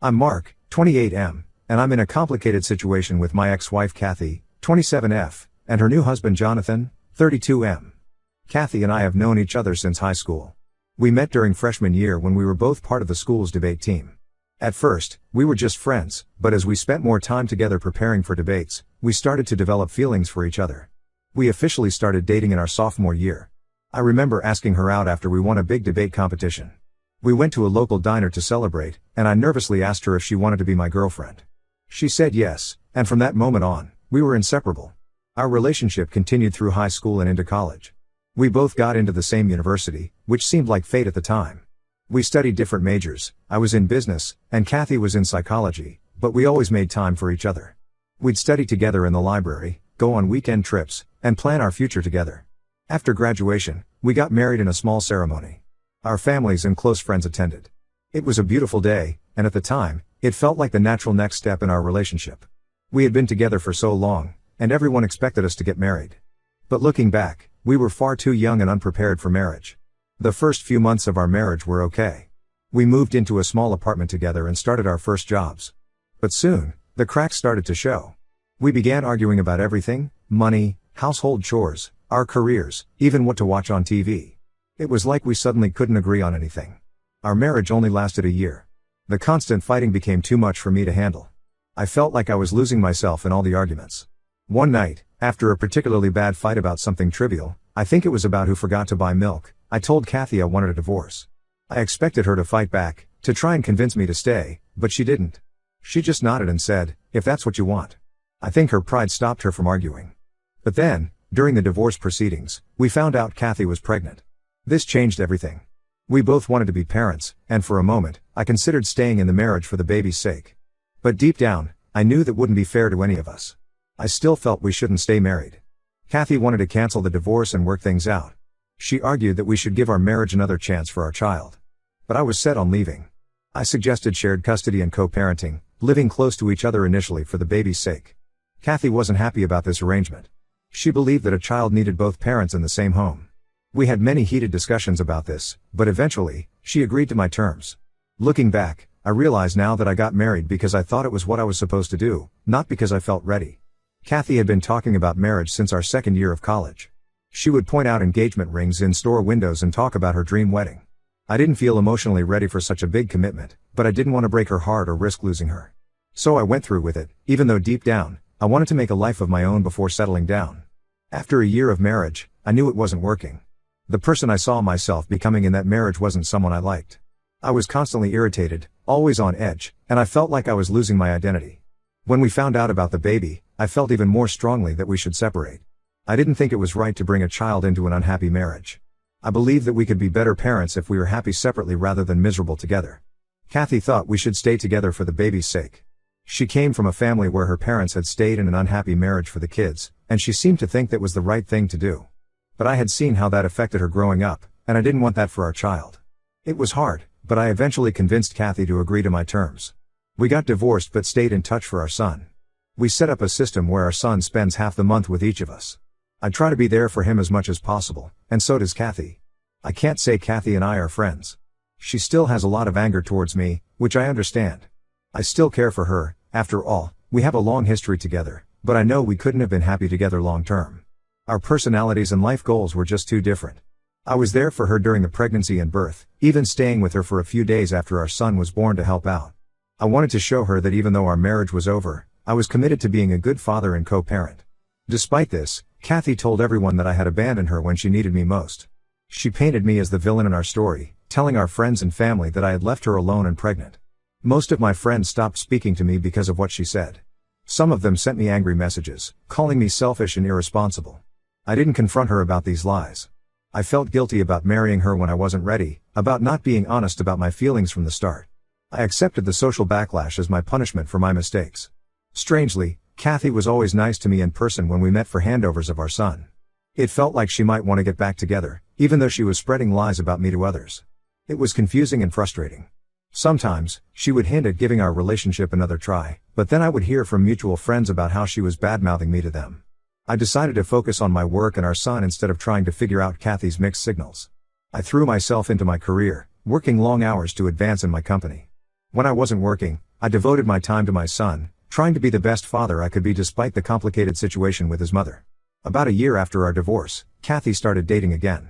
I'm Mark, 28M, and I'm in a complicated situation with my ex-wife Kathy, 27F, and her new husband Jonathan, 32M. Kathy and I have known each other since high school. We met during freshman year when we were both part of the school's debate team. At first, we were just friends, but as we spent more time together preparing for debates, we started to develop feelings for each other. We officially started dating in our sophomore year. I remember asking her out after we won a big debate competition. We went to a local diner to celebrate, and I nervously asked her if she wanted to be my girlfriend. She said yes, and from that moment on, we were inseparable. Our relationship continued through high school and into college. We both got into the same university, which seemed like fate at the time. We studied different majors. I was in business, and Kathy was in psychology, but we always made time for each other. We'd study together in the library, go on weekend trips, and plan our future together. After graduation, we got married in a small ceremony. Our families and close friends attended. It was a beautiful day, and at the time, it felt like the natural next step in our relationship. We had been together for so long, and everyone expected us to get married. But looking back, we were far too young and unprepared for marriage. The first few months of our marriage were okay. We moved into a small apartment together and started our first jobs. But soon, the cracks started to show. We began arguing about everything: money, household chores, our careers, even what to watch on TV. It was like we suddenly couldn't agree on anything. Our marriage only lasted a year. The constant fighting became too much for me to handle. I felt like I was losing myself in all the arguments. One night, after a particularly bad fight about something trivial, I think it was about who forgot to buy milk, I told Kathy I wanted a divorce. I expected her to fight back, to try and convince me to stay, but she didn't. She just nodded and said, "If that's what you want." I think her pride stopped her from arguing. But then, during the divorce proceedings, we found out Kathy was pregnant. This changed everything. We both wanted to be parents, and for a moment, I considered staying in the marriage for the baby's sake. But deep down, I knew that wouldn't be fair to any of us. I still felt we shouldn't stay married. Kathy wanted to cancel the divorce and work things out. She argued that we should give our marriage another chance for our child. But I was set on leaving. I suggested shared custody and co-parenting, living close to each other initially for the baby's sake. Kathy wasn't happy about this arrangement. She believed that a child needed both parents in the same home. We had many heated discussions about this, but eventually, she agreed to my terms. Looking back, I realize now that I got married because I thought it was what I was supposed to do, not because I felt ready. Kathy had been talking about marriage since our second year of college. She would point out engagement rings in store windows and talk about her dream wedding. I didn't feel emotionally ready for such a big commitment, but I didn't want to break her heart or risk losing her. So I went through with it, even though deep down, I wanted to make a life of my own before settling down. After a year of marriage, I knew it wasn't working. The person I saw myself becoming in that marriage wasn't someone I liked. I was constantly irritated, always on edge, and I felt like I was losing my identity. When we found out about the baby, I felt even more strongly that we should separate. I didn't think it was right to bring a child into an unhappy marriage. I believed that we could be better parents if we were happy separately rather than miserable together. Kathy thought we should stay together for the baby's sake. She came from a family where her parents had stayed in an unhappy marriage for the kids, and she seemed to think that was the right thing to do. But I had seen how that affected her growing up, and I didn't want that for our child. It was hard, but I eventually convinced Kathy to agree to my terms. We got divorced but stayed in touch for our son. We set up a system where our son spends half the month with each of us. I try to be there for him as much as possible, and so does Kathy. I can't say Kathy and I are friends. She still has a lot of anger towards me, which I understand. I still care for her. After all, we have a long history together, but I know we couldn't have been happy together long term. Our personalities and life goals were just too different. I was there for her during the pregnancy and birth, even staying with her for a few days after our son was born to help out. I wanted to show her that even though our marriage was over, I was committed to being a good father and co-parent. Despite this, Kathy told everyone that I had abandoned her when she needed me most. She painted me as the villain in our story, telling our friends and family that I had left her alone and pregnant. Most of my friends stopped speaking to me because of what she said. Some of them sent me angry messages, calling me selfish and irresponsible. I didn't confront her about these lies. I felt guilty about marrying her when I wasn't ready, about not being honest about my feelings from the start. I accepted the social backlash as my punishment for my mistakes. Strangely, Kathy was always nice to me in person when we met for handovers of our son. It felt like she might want to get back together, even though she was spreading lies about me to others. It was confusing and frustrating. Sometimes, she would hint at giving our relationship another try, but then I would hear from mutual friends about how she was bad-mouthing me to them. I decided to focus on my work and our son instead of trying to figure out Kathy's mixed signals. I threw myself into my career, working long hours to advance in my company. When I wasn't working, I devoted my time to my son, trying to be the best father I could be despite the complicated situation with his mother. About a year after our divorce, Kathy started dating again.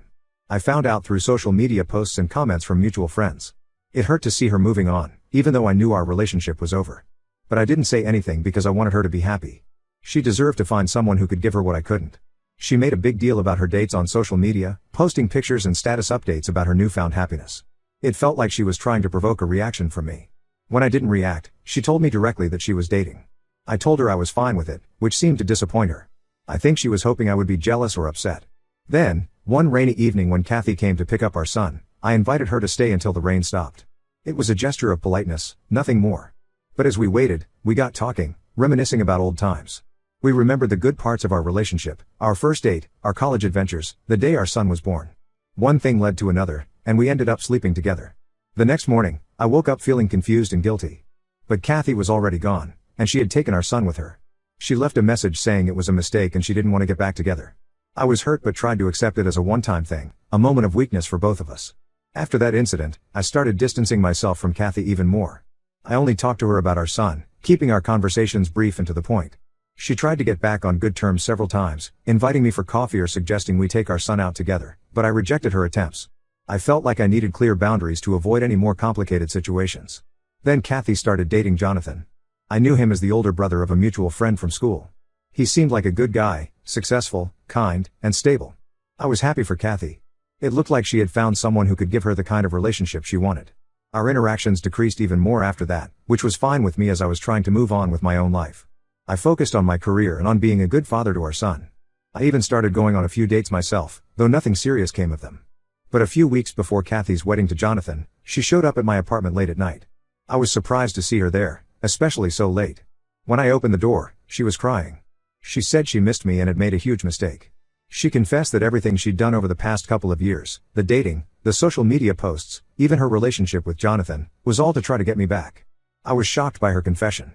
I found out through social media posts and comments from mutual friends. It hurt to see her moving on, even though I knew our relationship was over. But I didn't say anything because I wanted her to be happy. She deserved to find someone who could give her what I couldn't. She made a big deal about her dates on social media, posting pictures and status updates about her newfound happiness. It felt like she was trying to provoke a reaction from me. When I didn't react, she told me directly that she was dating. I told her I was fine with it, which seemed to disappoint her. I think she was hoping I would be jealous or upset. Then, one rainy evening when Kathy came to pick up our son, I invited her to stay until the rain stopped. It was a gesture of politeness, nothing more. But as we waited, we got talking, reminiscing about old times. We remembered the good parts of our relationship, our first date, our college adventures, the day our son was born. One thing led to another, and we ended up sleeping together. The next morning, I woke up feeling confused and guilty. But Kathy was already gone, and she had taken our son with her. She left a message saying it was a mistake and she didn't want to get back together. I was hurt but tried to accept it as a one-time thing, a moment of weakness for both of us. After that incident, I started distancing myself from Kathy even more. I only talked to her about our son, keeping our conversations brief and to the point. She tried to get back on good terms several times, inviting me for coffee or suggesting we take our son out together, but I rejected her attempts. I felt like I needed clear boundaries to avoid any more complicated situations. Then Kathy started dating Jonathan. I knew him as the older brother of a mutual friend from school. He seemed like a good guy, successful, kind, and stable. I was happy for Kathy. It looked like she had found someone who could give her the kind of relationship she wanted. Our interactions decreased even more after that, which was fine with me as I was trying to move on with my own life. I focused on my career and on being a good father to our son. I even started going on a few dates myself, though nothing serious came of them. But a few weeks before Kathy's wedding to Jonathan, she showed up at my apartment late at night. I was surprised to see her there, especially so late. When I opened the door, she was crying. She said she missed me and had made a huge mistake. She confessed that everything she'd done over the past couple of years, the dating, the social media posts, even her relationship with Jonathan, was all to try to get me back. I was shocked by her confession.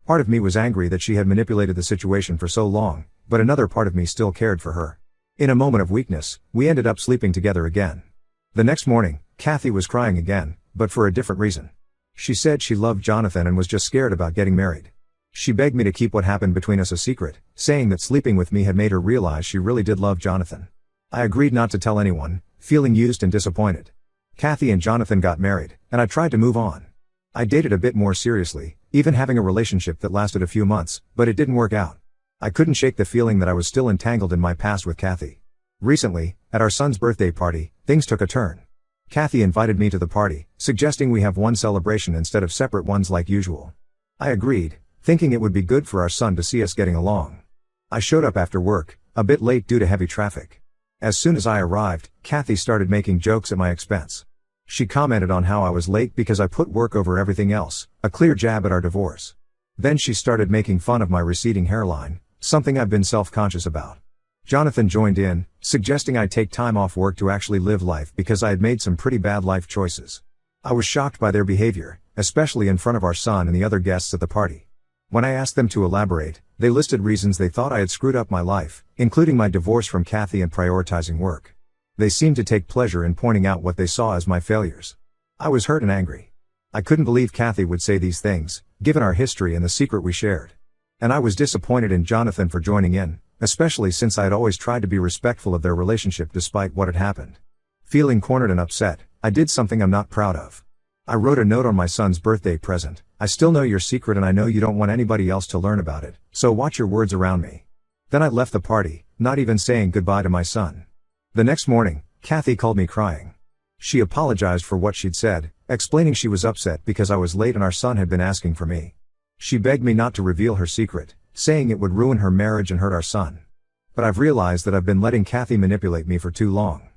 Part of me was angry that she had manipulated the situation for so long, but another part of me still cared for her. In a moment of weakness, we ended up sleeping together again. The next morning, Kathy was crying again, but for a different reason. She said she loved Jonathan and was just scared about getting married. She begged me to keep what happened between us a secret, saying that sleeping with me had made her realize she really did love Jonathan. I agreed not to tell anyone, feeling used and disappointed. Kathy and Jonathan got married, and I tried to move on. I dated a bit more seriously, even having a relationship that lasted a few months, but it didn't work out. I couldn't shake the feeling that I was still entangled in my past with Kathy. Recently, at our son's birthday party, things took a turn. Kathy invited me to the party, suggesting we have one celebration instead of separate ones like usual. I agreed, thinking it would be good for our son to see us getting along. I showed up after work, a bit late due to heavy traffic. As soon as I arrived, Kathy started making jokes at my expense. She commented on how I was late because I put work over everything else, a clear jab at our divorce. Then she started making fun of my receding hairline, something I've been self-conscious about. Jonathan joined in, suggesting I take time off work to actually live life because I had made some pretty bad life choices. I was shocked by their behavior, especially in front of our son and the other guests at the party. When I asked them to elaborate, they listed reasons they thought I had screwed up my life, including my divorce from Kathy and prioritizing work. They seemed to take pleasure in pointing out what they saw as my failures. I was hurt and angry. I couldn't believe Kathy would say these things, given our history and the secret we shared. And I was disappointed in Jonathan for joining in, especially since I had always tried to be respectful of their relationship despite what had happened. Feeling cornered and upset, I did something I'm not proud of. I wrote a note on my son's birthday present. I still know your secret and I know you don't want anybody else to learn about it, so watch your words around me. Then I left the party, not even saying goodbye to my son. The next morning, Kathy called me crying. She apologized for what she'd said, explaining she was upset because I was late and our son had been asking for me. She begged me not to reveal her secret, saying it would ruin her marriage and hurt our son. But I've realized that I've been letting Kathy manipulate me for too long.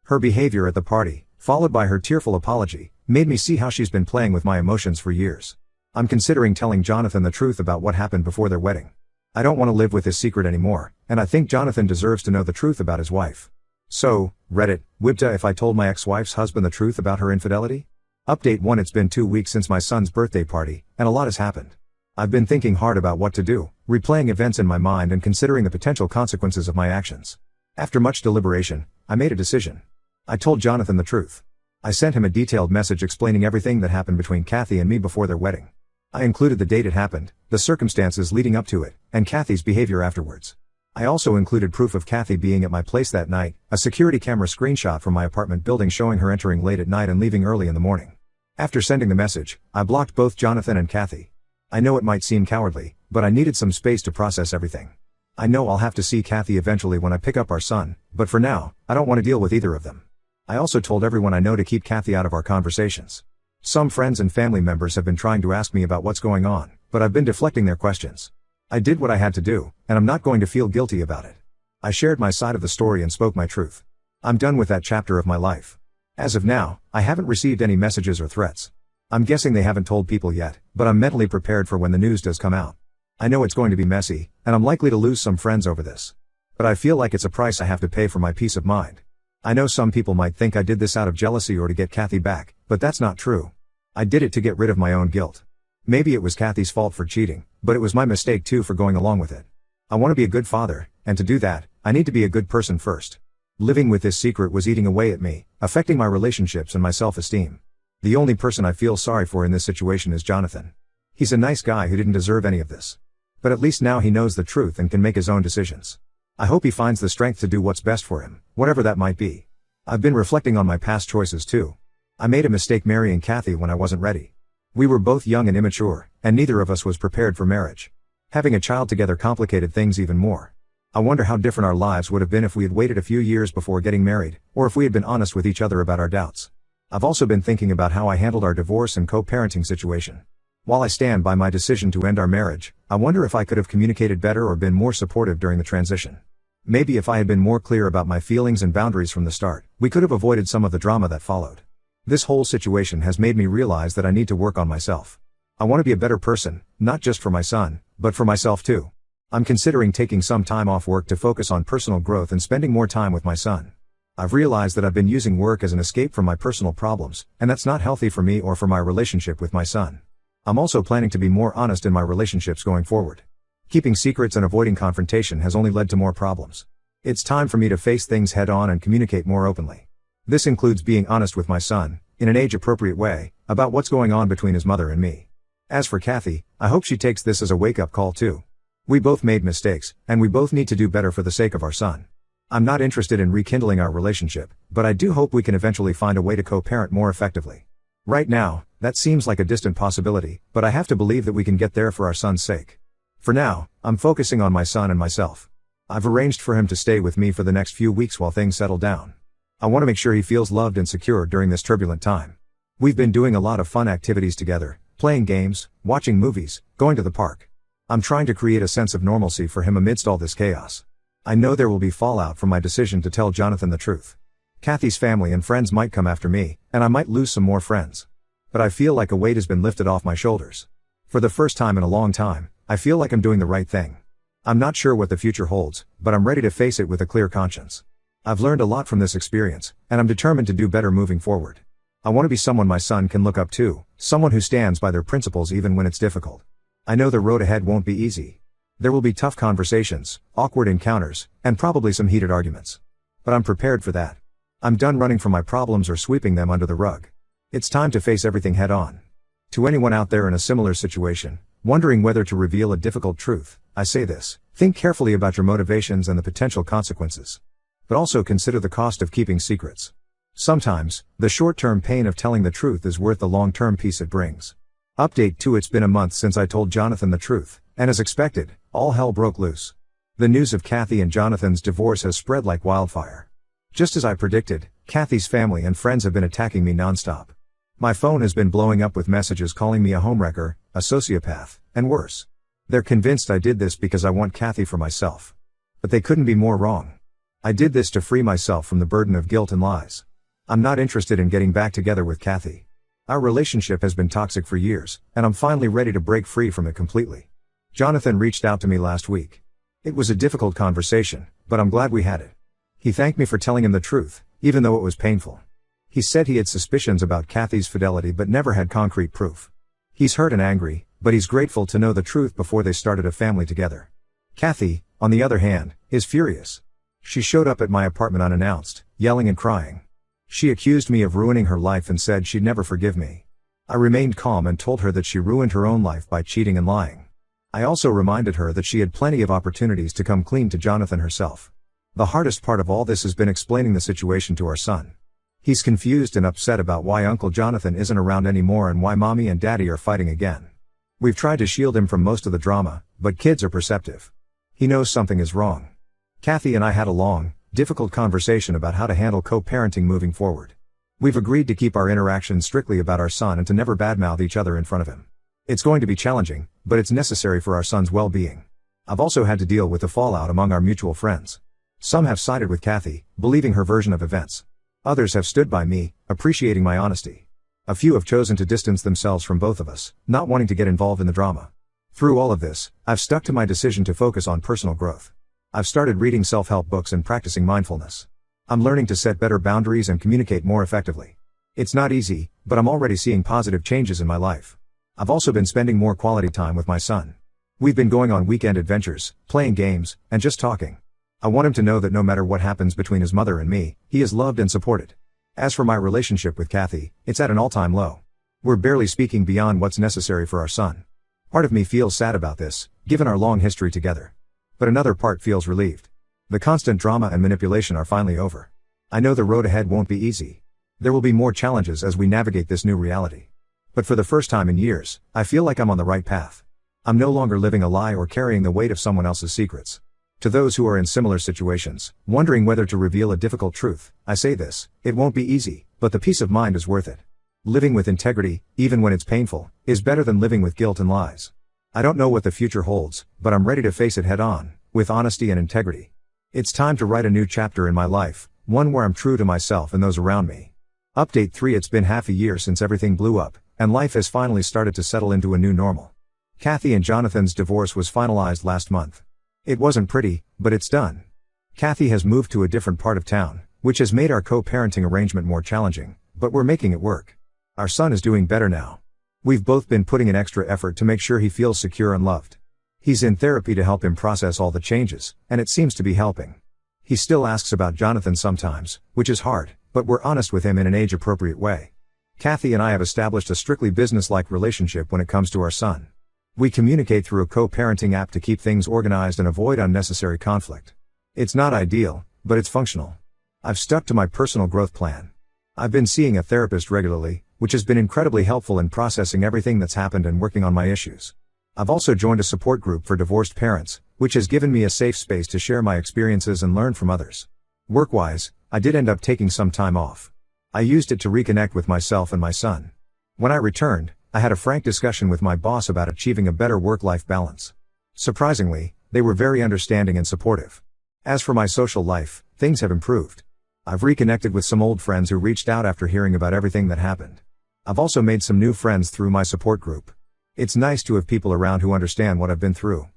Her behavior at the party, followed by her tearful apology, made me see how she's been playing with my emotions for years. I'm considering telling Jonathan the truth about what happened before their wedding. I don't want to live with his secret anymore, and I think Jonathan deserves to know the truth about his wife. So, Reddit, Wibta, if I told my ex-wife's husband the truth about her infidelity? Update 1. It's been 2 weeks since my son's birthday party, and a lot has happened. I've been thinking hard about what to do, replaying events in my mind and considering the potential consequences of my actions. After much deliberation, I made a decision. I told Jonathan the truth. I sent him a detailed message explaining everything that happened between Kathy and me before their wedding. I included the date it happened, the circumstances leading up to it, and Kathy's behavior afterwards. I also included proof of Kathy being at my place that night, a security camera screenshot from my apartment building showing her entering late at night and leaving early in the morning. After sending the message, I blocked both Jonathan and Kathy. I know it might seem cowardly, but I needed some space to process everything. I know I'll have to see Kathy eventually when I pick up our son, but for now, I don't want to deal with either of them. I also told everyone I know to keep Kathy out of our conversations. Some friends and family members have been trying to ask me about what's going on, but I've been deflecting their questions. I did what I had to do, and I'm not going to feel guilty about it. I shared my side of the story and spoke my truth. I'm done with that chapter of my life. As of now, I haven't received any messages or threats. I'm guessing they haven't told people yet, but I'm mentally prepared for when the news does come out. I know it's going to be messy, and I'm likely to lose some friends over this. But I feel like it's a price I have to pay for my peace of mind. I know some people might think I did this out of jealousy or to get Kathy back, but that's not true. I did it to get rid of my own guilt. Maybe it was Kathy's fault for cheating, but it was my mistake too for going along with it. I want to be a good father, and to do that, I need to be a good person first. Living with this secret was eating away at me, affecting my relationships and my self-esteem. The only person I feel sorry for in this situation is Jonathan. He's a nice guy who didn't deserve any of this. But at least now he knows the truth and can make his own decisions. I hope he finds the strength to do what's best for him, whatever that might be. I've been reflecting on my past choices too. I made a mistake marrying Kathy when I wasn't ready. We were both young and immature, and neither of us was prepared for marriage. Having a child together complicated things even more. I wonder how different our lives would have been if we had waited a few years before getting married, or if we had been honest with each other about our doubts. I've also been thinking about how I handled our divorce and co-parenting situation. While I stand by my decision to end our marriage, I wonder if I could have communicated better or been more supportive during the transition. Maybe if I had been more clear about my feelings and boundaries from the start, we could have avoided some of the drama that followed. This whole situation has made me realize that I need to work on myself. I want to be a better person, not just for my son, but for myself too. I'm considering taking some time off work to focus on personal growth and spending more time with my son. I've realized that I've been using work as an escape from my personal problems, and that's not healthy for me or for my relationship with my son. I'm also planning to be more honest in my relationships going forward. Keeping secrets and avoiding confrontation has only led to more problems. It's time for me to face things head on and communicate more openly. This includes being honest with my son, in an age-appropriate way, about what's going on between his mother and me. As for Kathy, I hope she takes this as a wake-up call too. We both made mistakes, and we both need to do better for the sake of our son. I'm not interested in rekindling our relationship, but I do hope we can eventually find a way to co-parent more effectively. Right now, that seems like a distant possibility, but I have to believe that we can get there for our son's sake. For now, I'm focusing on my son and myself. I've arranged for him to stay with me for the next few weeks while things settle down. I want to make sure he feels loved and secure during this turbulent time. We've been doing a lot of fun activities together, playing games, watching movies, going to the park. I'm trying to create a sense of normalcy for him amidst all this chaos. I know there will be fallout from my decision to tell Jonathan the truth. Kathy's family and friends might come after me, and I might lose some more friends. But I feel like a weight has been lifted off my shoulders. For the first time in a long time, I feel like I'm doing the right thing. I'm not sure what the future holds, but I'm ready to face it with a clear conscience. I've learned a lot from this experience, and I'm determined to do better moving forward. I want to be someone my son can look up to, someone who stands by their principles even when it's difficult. I know the road ahead won't be easy. There will be tough conversations, awkward encounters, and probably some heated arguments. But I'm prepared for that. I'm done running from my problems or sweeping them under the rug. It's time to face everything head on. To anyone out there in a similar situation, wondering whether to reveal a difficult truth, I say this: think carefully about your motivations and the potential consequences. But also consider the cost of keeping secrets. Sometimes, the short-term pain of telling the truth is worth the long-term peace it brings. Update 2: It's been a month since I told Jonathan the truth, and as expected, all hell broke loose. The news of Kathy and Jonathan's divorce has spread like wildfire. Just as I predicted, Kathy's family and friends have been attacking me nonstop. My phone has been blowing up with messages calling me a homewrecker, a sociopath, and worse. They're convinced I did this because I want Kathy for myself. But they couldn't be more wrong. I did this to free myself from the burden of guilt and lies. I'm not interested in getting back together with Kathy. Our relationship has been toxic for years, and I'm finally ready to break free from it completely. Jonathan reached out to me last week. It was a difficult conversation, but I'm glad we had it. He thanked me for telling him the truth, even though it was painful. He said he had suspicions about Kathy's fidelity but never had concrete proof. He's hurt and angry, but he's grateful to know the truth before they started a family together. Kathy, on the other hand, is furious. She showed up at my apartment unannounced, yelling and crying. She accused me of ruining her life and said she'd never forgive me. I remained calm and told her that she ruined her own life by cheating and lying. I also reminded her that she had plenty of opportunities to come clean to Jonathan herself. The hardest part of all this has been explaining the situation to our son. He's confused and upset about why Uncle Jonathan isn't around anymore and why Mommy and Daddy are fighting again. We've tried to shield him from most of the drama, but kids are perceptive. He knows something is wrong. Kathy and I had a long, difficult conversation about how to handle co-parenting moving forward. We've agreed to keep our interactions strictly about our son and to never badmouth each other in front of him. It's going to be challenging, but it's necessary for our son's well-being. I've also had to deal with the fallout among our mutual friends. Some have sided with Kathy, believing her version of events. Others have stood by me, appreciating my honesty. A few have chosen to distance themselves from both of us, not wanting to get involved in the drama. Through all of this, I've stuck to my decision to focus on personal growth. I've started reading self-help books and practicing mindfulness. I'm learning to set better boundaries and communicate more effectively. It's not easy, but I'm already seeing positive changes in my life. I've also been spending more quality time with my son. We've been going on weekend adventures, playing games, and just talking. I want him to know that no matter what happens between his mother and me, he is loved and supported. As for my relationship with Kathy, it's at an all-time low. We're barely speaking beyond what's necessary for our son. Part of me feels sad about this, given our long history together. But another part feels relieved. The constant drama and manipulation are finally over. I know the road ahead won't be easy. There will be more challenges as we navigate this new reality. But for the first time in years, I feel like I'm on the right path. I'm no longer living a lie or carrying the weight of someone else's secrets. To those who are in similar situations, wondering whether to reveal a difficult truth, I say this: it won't be easy, but the peace of mind is worth it. Living with integrity, even when it's painful, is better than living with guilt and lies. I don't know what the future holds, but I'm ready to face it head on, with honesty and integrity. It's time to write a new chapter in my life, one where I'm true to myself and those around me. Update 3: It's been half a year since everything blew up, and life has finally started to settle into a new normal. Kathy and Jonathan's divorce was finalized last month. It wasn't pretty, but it's done. Kathy has moved to a different part of town, which has made our co-parenting arrangement more challenging, but we're making it work. Our son is doing better now. We've both been putting in extra effort to make sure he feels secure and loved. He's in therapy to help him process all the changes, and it seems to be helping. He still asks about Jonathan sometimes, which is hard, but we're honest with him in an age-appropriate way. Kathy and I have established a strictly business-like relationship when it comes to our son. We communicate through a co-parenting app to keep things organized and avoid unnecessary conflict. It's not ideal, but it's functional. I've stuck to my personal growth plan. I've been seeing a therapist regularly, which has been incredibly helpful in processing everything that's happened and working on my issues. I've also joined a support group for divorced parents, which has given me a safe space to share my experiences and learn from others. Work-wise, I did end up taking some time off. I used it to reconnect with myself and my son. When I returned, I had a frank discussion with my boss about achieving a better work-life balance. Surprisingly, they were very understanding and supportive. As for my social life, things have improved. I've reconnected with some old friends who reached out after hearing about everything that happened. I've also made some new friends through my support group. It's nice to have people around who understand what I've been through.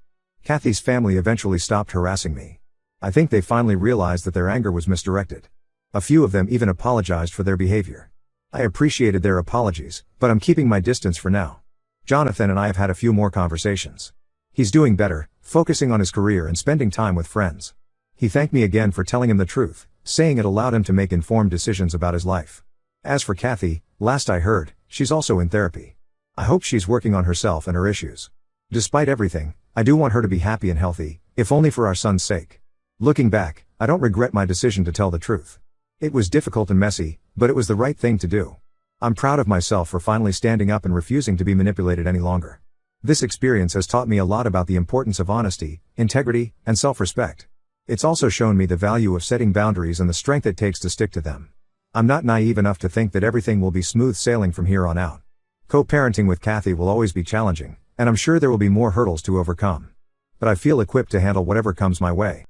Kathy's family eventually stopped harassing me. I think they finally realized that their anger was misdirected. A few of them even apologized for their behavior. I appreciated their apologies, but I'm keeping my distance for now. Jonathan and I have had a few more conversations. He's doing better, focusing on his career and spending time with friends. He thanked me again for telling him the truth, saying it allowed him to make informed decisions about his life. As for Kathy, last I heard, she's also in therapy. I hope she's working on herself and her issues. Despite everything, I do want her to be happy and healthy, if only for our son's sake. Looking back, I don't regret my decision to tell the truth. It was difficult and messy, but it was the right thing to do. I'm proud of myself for finally standing up and refusing to be manipulated any longer. This experience has taught me a lot about the importance of honesty, integrity, and self-respect. It's also shown me the value of setting boundaries and the strength it takes to stick to them. I'm not naive enough to think that everything will be smooth sailing from here on out. Co-parenting with Kathy will always be challenging, and I'm sure there will be more hurdles to overcome. But I feel equipped to handle whatever comes my way.